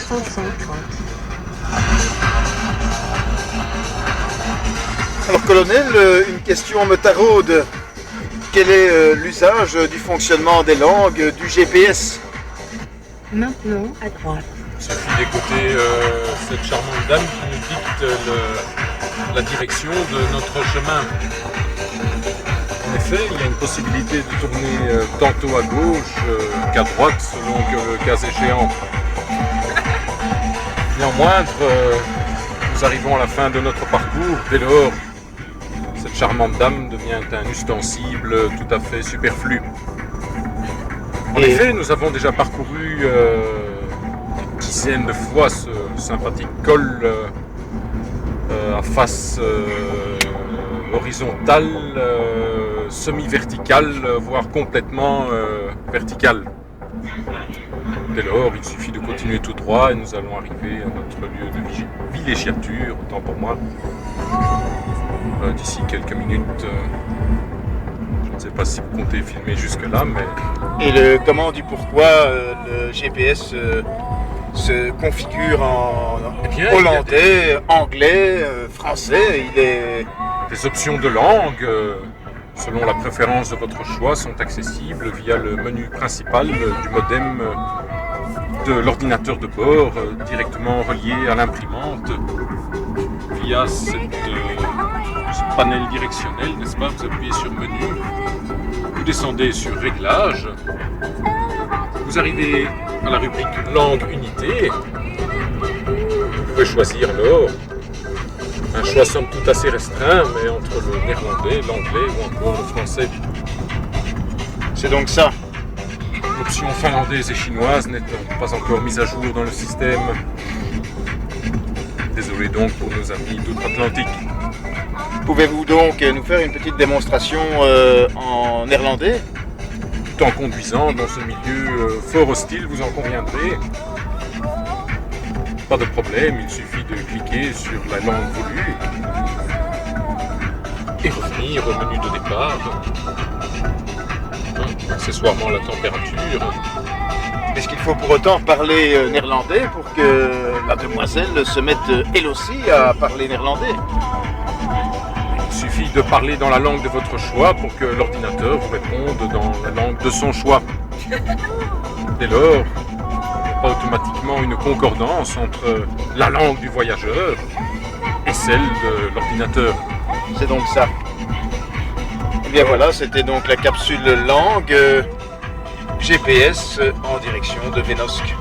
530. Alors colonel, une question me taraude. Quel est l'usage du fonctionnement des langues du GPS? Maintenant à droite. Il suffit d'écouter cette charmante dame qui nous dicte la direction de notre chemin. En effet, il y a une possibilité de tourner tantôt à gauche qu'à droite, selon que le cas échéant. Néanmoins, nous arrivons à la fin de notre parcours. Dès lors, cette charmante dame devient un ustensile tout à fait superflu. En effet, nous avons déjà parcouru une dizaine de fois ce sympathique col à face horizontale, semi-verticale, voire complètement verticale. Dès lors, il suffit de continuer tout droit et nous allons arriver à notre lieu de villégiature, autant pour moi. D'ici quelques minutes, je ne sais pas si vous comptez filmer jusque-là, mais... Et le comment du pourquoi le GPS se configure en hollandais, anglais, français, il est... Les options de langue, selon la préférence de votre choix, sont accessibles via le menu principal du modem de l'ordinateur de bord, directement relié à l'imprimante. Via ce panel directionnel, n'est-ce pas? Vous appuyez sur menu, vous descendez sur réglages, vous arrivez à la rubrique langue unité. Vous pouvez choisir alors un choix somme toute assez restreint, mais entre le néerlandais, l'anglais ou encore le français. C'est donc ça. L'option finlandaise et chinoise n'est pas encore mise à jour dans le système. Désolé donc pour nos amis d'outre-Atlantique. Pouvez-vous donc nous faire une petite démonstration en néerlandais? Tout en conduisant dans ce milieu fort hostile, vous en conviendrez. Pas de problème, il suffit de cliquer sur la langue voulue et revenir au menu de départ. Accessoirement la température. Est-ce qu'il faut pour autant parler néerlandais pour que la demoiselle se mette elle aussi à parler néerlandais? Il suffit de parler dans la langue de votre choix pour que l'ordinateur vous réponde dans la langue de son choix. Dès lors, il n'y a pas automatiquement une concordance entre la langue du voyageur et celle de l'ordinateur. C'est donc ça. Et bien voilà, c'était donc la capsule langue GPS en direction de Vénosque.